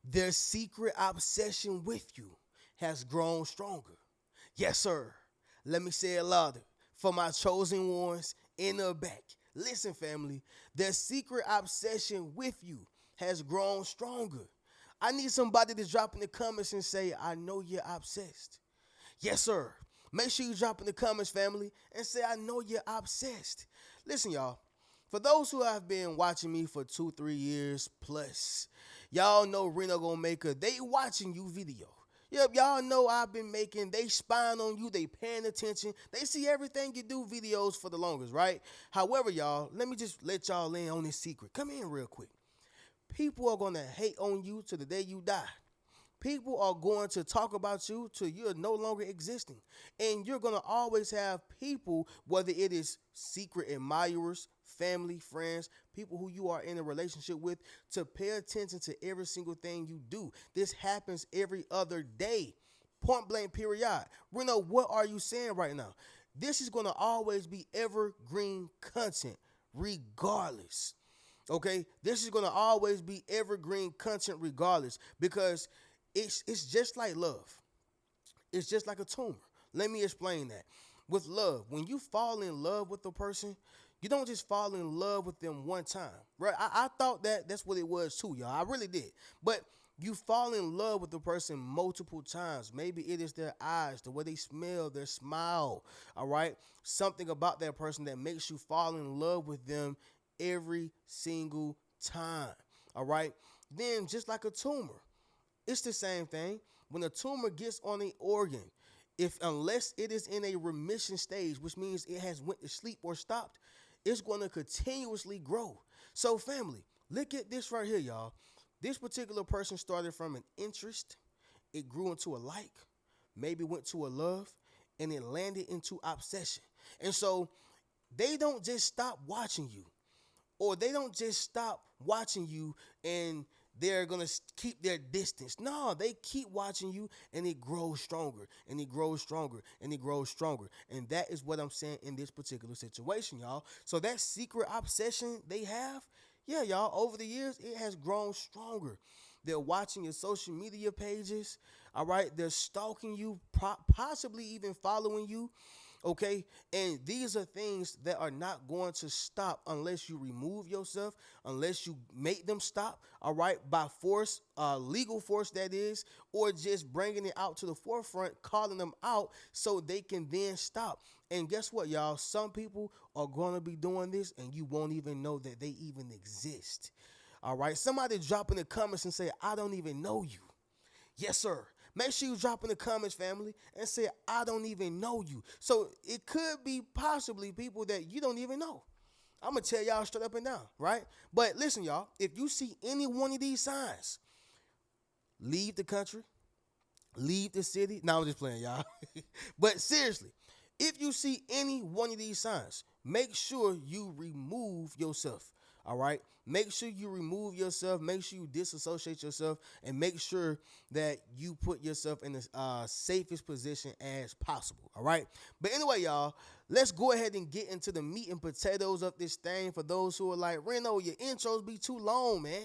Their secret obsession with you has grown stronger. Yes, sir. Let me say it louder. For my chosen ones in the back. Listen, family. Their secret obsession with you has grown stronger. I need somebody to drop in the comments and say, I know you're obsessed. Yes, sir. Make sure you drop in the comments, family, and say, I know you're obsessed. Listen, y'all. For those who have been watching me for 2, 3 years plus, y'all know Reno gonna make a they watching you video. Yep, y'all know I've been making they spying on you, they paying attention, they see everything you do videos for the longest, right? However, y'all, let me just let y'all in on this secret. Come in real quick. People are gonna hate on you to the day you die. People are going to talk about you till you're no longer existing. And you're going to always have people, whether it is secret admirers, family, friends, people who you are in a relationship with, to pay attention to every single thing you do. This happens every other day. Point blank, period. Reno, what are you saying right now? This is going to always be evergreen content, regardless. Okay, this is gonna always be evergreen content regardless because it's just like love. It's just like a tumor. Let me explain that. With love, when you fall in love with a person, you don't just fall in love with them one time, right? I thought that's what it was too, y'all. I really did. But you fall in love with the person multiple times. Maybe it is their eyes, the way they smell, their smile, all right? Something about that person that makes you fall in love with them every single time, all right? Then, just like a tumor, it's the same thing. When a tumor gets on an organ, if unless it is in a remission stage, which means it has went to sleep or stopped, it's going to continuously grow. So, family, look at this right here, y'all. This particular person started from an interest, it grew into a like, maybe went to a love, and it landed into obsession. And so they don't just stop watching you, or they don't just stop watching you and they're gonna keep their distance. No, they keep watching you and it grows stronger and it grows stronger and it grows stronger. And that is what I'm saying in this particular situation, y'all. So that secret obsession they have, yeah, y'all, over the years, it has grown stronger. They're watching your social media pages, all right? They're stalking you, possibly even following you, okay? And these are things that are not going to stop unless you remove yourself, unless you make them stop, all right, by force, legal force that is, or just bringing it out to the forefront, calling them out so they can then stop. And guess what, y'all? Some people are going to be doing this and you won't even know that they even exist. All right, somebody drop in the comments and say, I don't even know you. Yes, sir. Make sure you drop in the comments, family, and say, I don't even know you. So it could be possibly people that you don't even know. I'm going to tell y'all straight up and down, right? But listen, y'all, if you see any one of these signs, leave the country, leave the city. No, I'm just playing, y'all. But seriously, if you see any one of these signs, make sure you remove yourself. All right. Make sure you remove yourself. Make sure you disassociate yourself, and make sure that you put yourself in the safest position as possible. All right. But anyway, y'all, let's go ahead and get into the meat and potatoes of this thing. For those who are like, Reno, your intros be too long, man.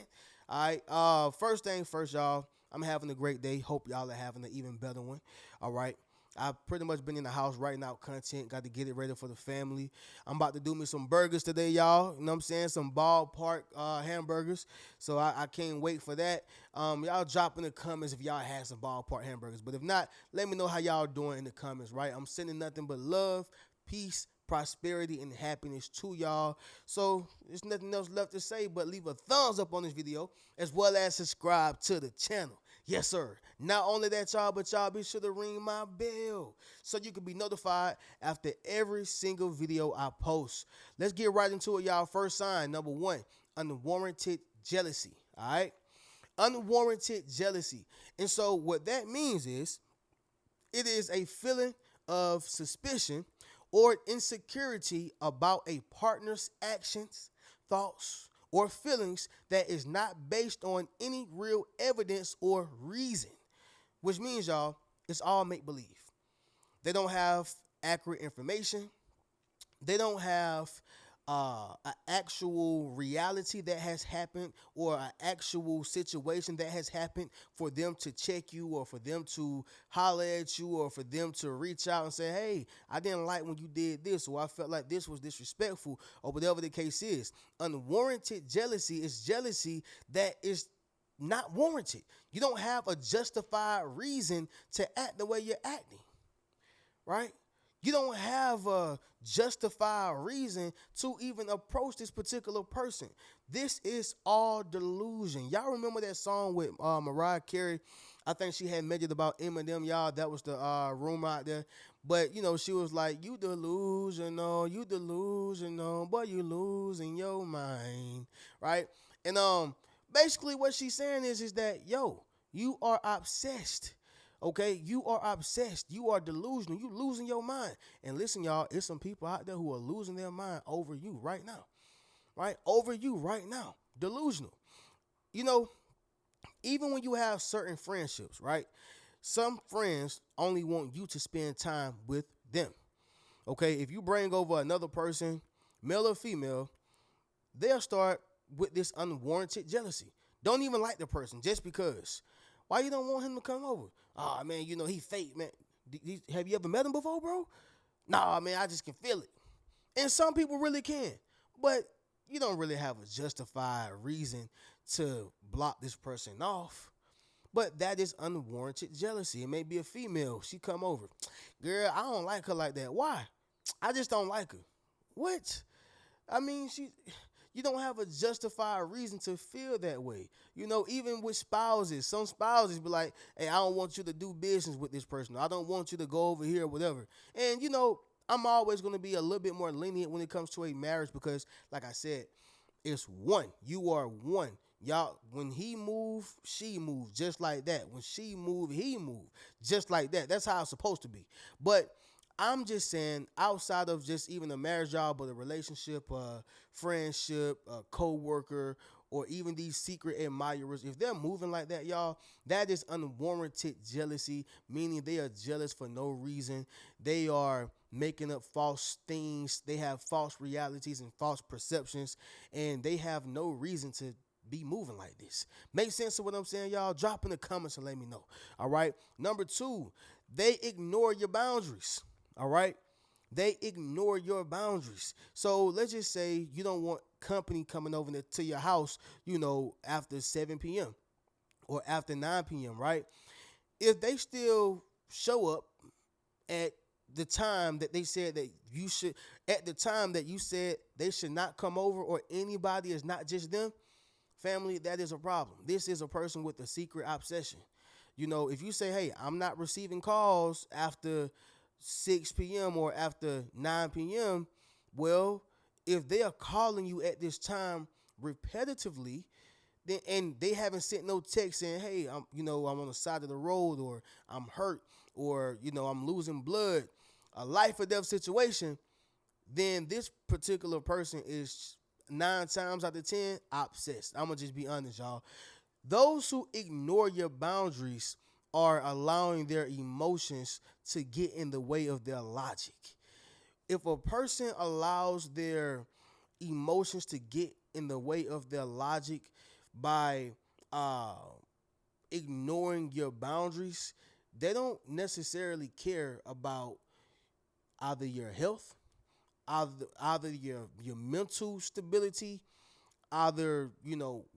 All right. First thing first, y'all. I'm having a great day. Hope y'all are having an even better one. All right. I've pretty much been in the house writing out content, got to get it ready for the family. I'm about to do me some burgers today, y'all. You know what I'm saying? Some ballpark hamburgers. So I can't wait for that. Y'all drop in the comments if y'all had some ballpark hamburgers. But if not, let me know how y'all doing in the comments, right? I'm sending nothing but love, peace, prosperity, and happiness to y'all. So there's nothing else left to say but leave a thumbs up on this video as well as subscribe to the channel. Yes, sir. Not only that, y'all, but y'all be sure to ring my bell so you can be notified after every single video I post. Let's get right into it, y'all. First sign, number one, unwarranted jealousy. All right? Unwarranted jealousy. And so what that means is it is a feeling of suspicion or insecurity about a partner's actions, thoughts, or feelings that is not based on any real evidence or reason. Which means, y'all, it's all make believe. They don't have accurate information. They don't have an actual reality that has happened or an actual situation that has happened for them to check you or for them to holler at you or for them to reach out and say, hey, I didn't like when you did this or I felt like this was disrespectful or whatever the case is. Unwarranted jealousy is jealousy that is not warranted. You don't have a justified reason to act the way you're acting, right? You don't have a justified reason to even approach this particular person. This is all delusion. Y'all remember that song with Mariah Carey? I think she had mentioned about Eminem, y'all. That was the rumor out there. But, she was like, you delusional, but you losing your mind, right? And basically what she's saying is that, yo, you are obsessed. Okay, you are obsessed. You are delusional. You losing your mind. And listen, y'all, it's some people out there who are losing their mind over you right now. Right? Over you right now. Delusional. You know, even when you have certain friendships, right? Some friends only want you to spend time with them. Okay, if you bring over another person, male or female, they'll start with this unwarranted jealousy. Don't even like the person just because. Why you don't want him to come over? Oh man, he fake, man. Have you ever met him before, bro? Nah, man, I just can feel it. And some people really can. But you don't really have a justified reason to block this person off. But that is unwarranted jealousy. It may be a female. She come over. Girl, I don't like her like that. Why? I just don't like her. What? I mean, you don't have a justified reason to feel that way. Even with spouses, some spouses be like, hey, I don't want you to do business with this person. I don't want you to go over here or whatever. And, I'm always going to be a little bit more lenient when it comes to a marriage because, like I said, it's one. You are one. Y'all, when he move, she move, just like that. When she move, he move, just like that. That's how it's supposed to be. But I'm just saying, outside of just even a marriage, y'all, but a relationship, a friendship, a co-worker, or even these secret admirers, if they're moving like that, y'all, that is unwarranted jealousy, meaning they are jealous for no reason. They are making up false things. They have false realities and false perceptions, and they have no reason to be moving like this. Make sense of what I'm saying, y'all? Drop in the comments and let me know. All right. Number 2, they ignore your boundaries. All right. They ignore your boundaries. So let's just say you don't want company coming over to your house, after 7 p.m. or after 9 p.m., right? If they still show up at the time that they said that you should, at the time that you said they should not come over or anybody is not just them, family, that is a problem. This is a person with a secret obsession. If you say, hey, I'm not receiving calls after 6 p.m. or after 9 p.m., well, if they are calling you at this time repetitively, then and they haven't sent no text saying, hey, I'm on the side of the road or I'm hurt or, I'm losing blood, a life or death situation, then this particular person is 9 times out of 10 obsessed. I'm going to just be honest, y'all. Those who ignore your boundaries are allowing their emotions to get in the way of their logic. If a person allows their emotions to get in the way of their logic by ignoring your boundaries, they don't necessarily care about either your health, either your mental stability, either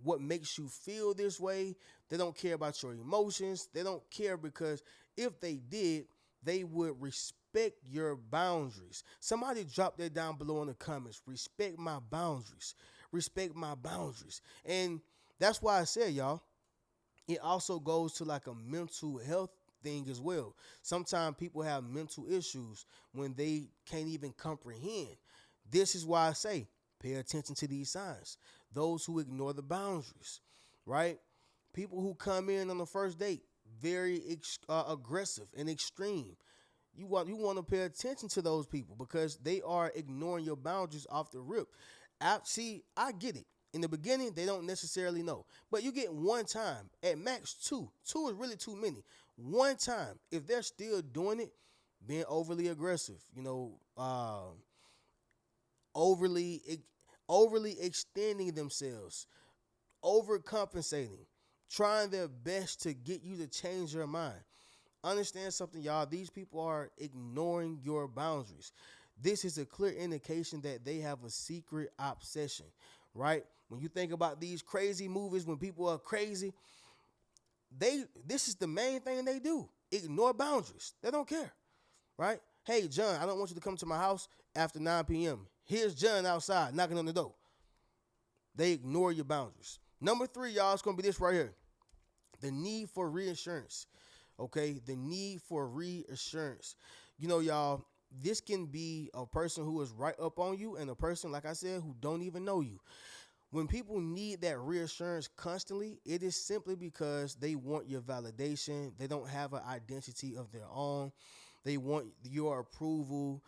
what makes you feel this way. They don't care about your emotions. They don't care because if they did, they would respect your boundaries. Somebody drop that down below in the comments. Respect my boundaries. Respect my boundaries. And that's why I said, y'all, it also goes to like a mental health thing as well. Sometimes people have mental issues when they can't even comprehend. This is why I say pay attention to these signs. Those who ignore the boundaries, right? People who come in on the first date very aggressive and extreme. You want to pay attention to those people because they are ignoring your boundaries off the rip. See, I get it. In the beginning, they don't necessarily know. But you get one time, at max two. Two is really too many. One time, if they're still doing it, being overly aggressive, overly overly extending themselves, overcompensating, trying their best to get you to change your mind. Understand something, y'all. These people are ignoring your boundaries. This is a clear indication that they have a secret obsession, right? When you think about these crazy movies, when people are crazy, this is the main thing they do. Ignore boundaries. They don't care, right? Hey, John, I don't want you to come to my house after 9 p.m. Here's John outside knocking on the door. They ignore your boundaries. Number three, y'all, it's gonna be this right here. The need for reassurance. Okay, the need for reassurance. Y'all, this can be a person who is right up on you and a person, like I said, who don't even know you. When people need that reassurance constantly, it is simply because they want your validation. They don't have an identity of their own. They want your approval.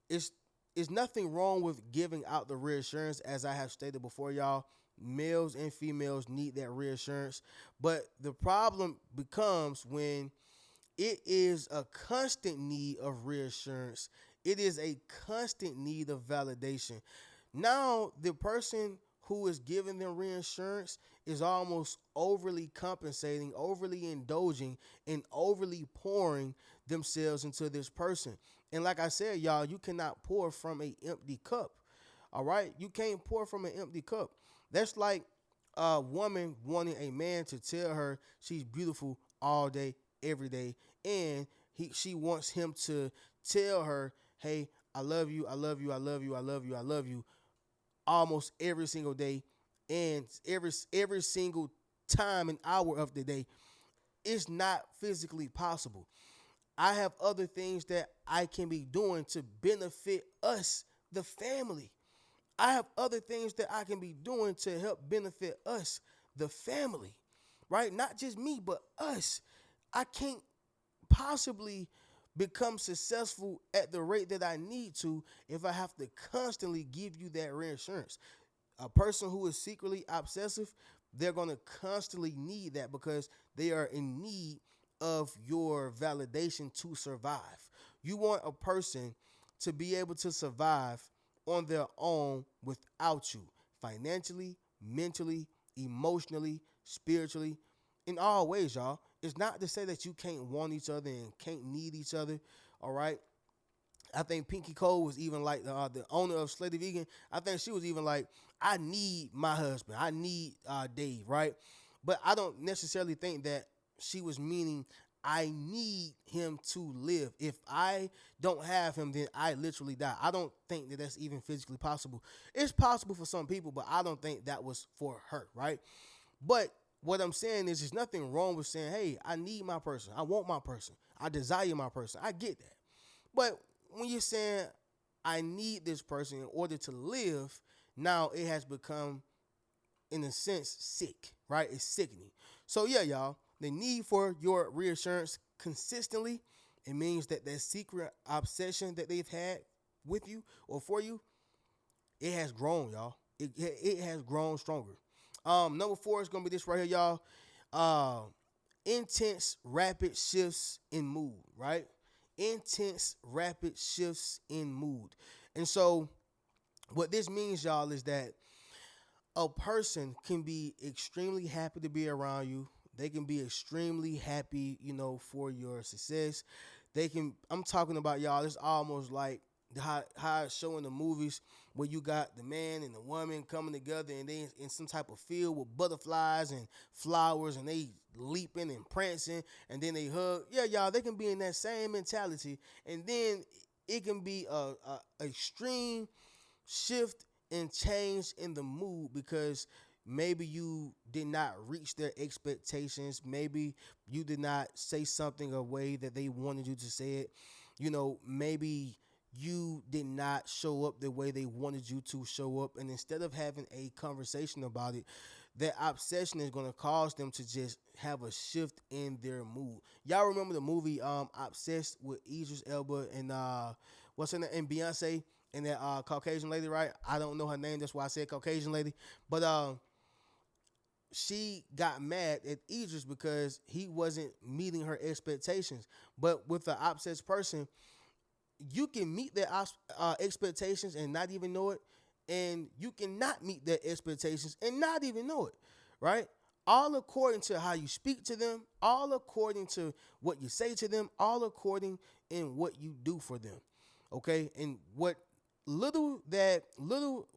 It's it's nothing wrong with giving out the reassurance, as I have stated before, y'all. Males and females need that reassurance, but the problem becomes when it is a constant need of reassurance. It is a constant need of validation. Now, the person who is giving them reassurance is almost overly compensating, overly indulging, and overly pouring themselves into this person. And like I said, y'all, you cannot pour from an empty cup. All right? You can't pour from an empty cup. That's like a woman wanting a man to tell her she's beautiful all day, every day, and she wants him to tell her, "Hey, I love you, I love you, I love you, I love you, I love you," almost every single day, and every single time and hour of the day. It's not physically possible. I have other things that I can be doing to benefit us, the family. I have other things that I can be doing to help benefit us, the family, right? Not just me, but us. I can't possibly become successful at the rate that I need to if I have to constantly give you that reassurance. A person who is secretly obsessive, they're going to constantly need that because they are in need of your validation to survive. You want a person to be able to survive on their own without you, financially, mentally, emotionally, spiritually, in all ways, y'all. It's not to say that you can't want each other and can't need each other, all right? I think Pinky Cole was even like the owner of Slutty Vegan. I think she was even like, I need my husband. I need Dave, right? But I don't necessarily think that she was meaning I need him to live. If I don't have him, then I literally die. I don't think that that's even physically possible. It's possible for some people, but I don't think that was for her, right? But what I'm saying is, there's nothing wrong with saying, hey, I need my person. I want my person. I desire my person. I get that. But when you're saying, I need this person in order to live, now it has become, in a sense, sick, right? It's sickening. So yeah, y'all, the need for your reassurance consistently, it means that that secret obsession that they've had with you or for you, it has grown, y'all. It has grown stronger. Number four is gonna be this right here, y'all. Intense, rapid shifts in mood, right? Intense, rapid shifts in mood. And so, what this means, y'all, is that a person can be extremely happy to be around you. They can be extremely happy, for your success. I'm talking about, y'all, it's almost like how it's showing the movies where you got the man and the woman coming together and they in some type of field with butterflies and flowers and they leaping and prancing and then they hug. Yeah, y'all, they can be in that same mentality, and then it can be a extreme shift and change in the mood because maybe you did not reach their expectations. Maybe you did not say something a way that they wanted you to say it. Maybe you did not show up the way they wanted you to show up. And instead of having a conversation about it, that obsession is going to cause them to just have a shift in their mood. Y'all remember the movie Obsessed with Idris Elba and what's her name, and Beyonce and that Caucasian lady, right? I don't know her name, that's why I said Caucasian lady. But she got mad at Idris because he wasn't meeting her expectations. But with the obsessed person, you can meet their expectations and not even know it, and you cannot meet their expectations and not even know it, right? All according to how you speak to them, all according to what you say to them, all according in what you do for them. Okay, and what little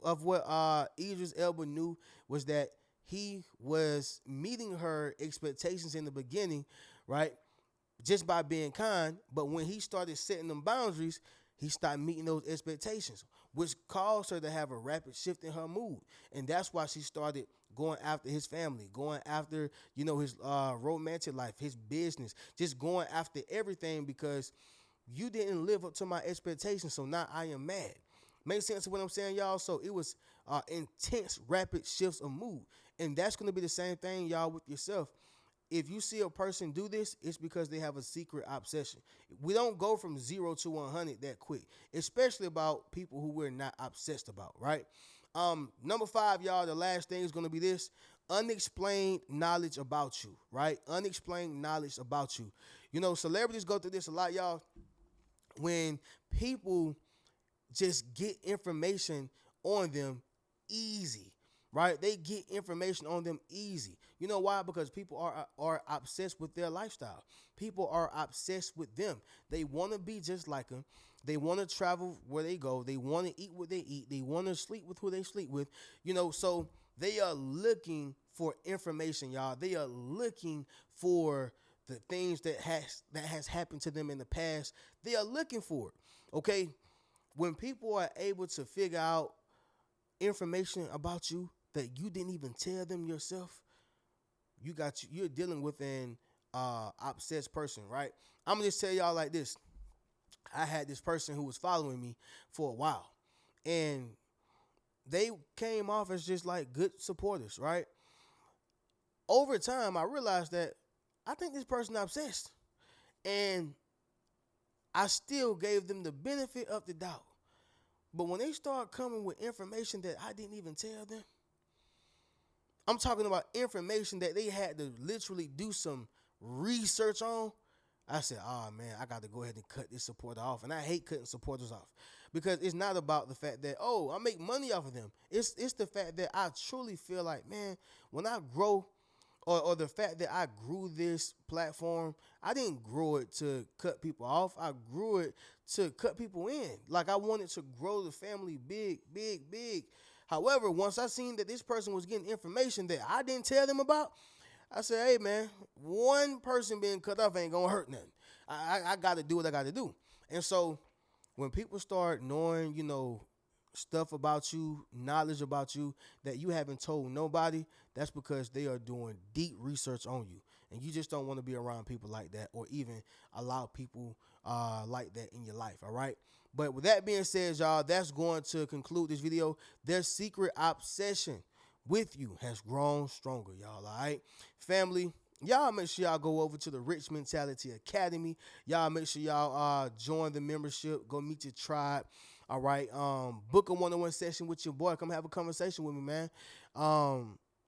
of what Idris Elba knew was that he was meeting her expectations in the beginning, right? Just by being kind. But when he started setting them boundaries, he started meeting those expectations, which caused her to have a rapid shift in her mood. And that's why she started going after his family, going after, his romantic life, his business, just going after everything because you didn't live up to my expectations. So now I am mad. Make sense of what I'm saying, y'all? So it was intense, rapid shifts of mood. And that's going to be the same thing, y'all, with yourself. If you see a person do this, it's because they have a secret obsession. We don't go from 0 to 100 that quick, especially about people who we're not obsessed about, right? Number 5, y'all, the last thing is going to be this: unexplained knowledge about you, right? Unexplained knowledge about you. Celebrities go through this a lot, y'all. When people just get information on them easy, right? They get information on them easy. You know why? Because people are obsessed with their lifestyle. People are obsessed with them. They want to be just like them. They want to travel where they go. They want to eat what they eat. They want to sleep with who they sleep with. So they are looking for information, y'all. They are looking for the things that has happened to them in the past. They are looking for it. Okay? When people are able to figure out information about you that you didn't even tell them yourself, you're dealing with an obsessed person, right? I'm gonna just tell y'all like this. I had this person who was following me for a while, and they came off as just like good supporters, right? Over time, I realized that I think this person obsessed, and I still gave them the benefit of the doubt. But when they start coming with information that I didn't even tell them, I'm talking about information that they had to literally do some research on. I said, oh man, I got to go ahead and cut this supporter off. And I hate cutting supporters off because it's not about the fact that, oh, I make money off of them. It's the fact that I truly feel like, man, when I grow, or the fact that I grew this platform, I didn't grow it to cut people off. I grew it to cut people in. Like I wanted to grow the family big, big, big. However, once I seen that this person was getting information that I didn't tell them about, I said, hey man, one person being cut off ain't gonna hurt nothing. I gotta do what I gotta do. And so when people start knowing, stuff about you, knowledge about you that you haven't told nobody, that's because they are doing deep research on you. And you just don't want to be around people like that or even allow people like that in your life, all right? But with that being said, y'all, that's going to conclude this video. Their secret obsession with you has grown stronger, y'all, all right? Family, y'all make sure y'all go over to the Rich Mentality Academy. Y'all make sure y'all join the membership. Go meet your tribe. All right. Book a one-on-one session with your boy. Come have a conversation with me, man.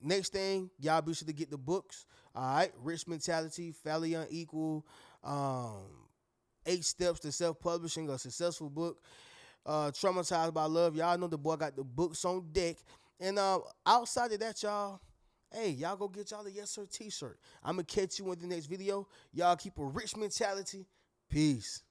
Next thing, y'all be sure to get the books. All right. Rich Mentality, Fairly Unequal, 8 Steps to Self-Publishing, a successful book. Traumatized by Love. Y'all know the boy got the books on deck. And outside of that, y'all, hey, y'all go get y'all a Yes Sir t-shirt. I'm going to catch you in the next video. Y'all keep a rich mentality. Peace.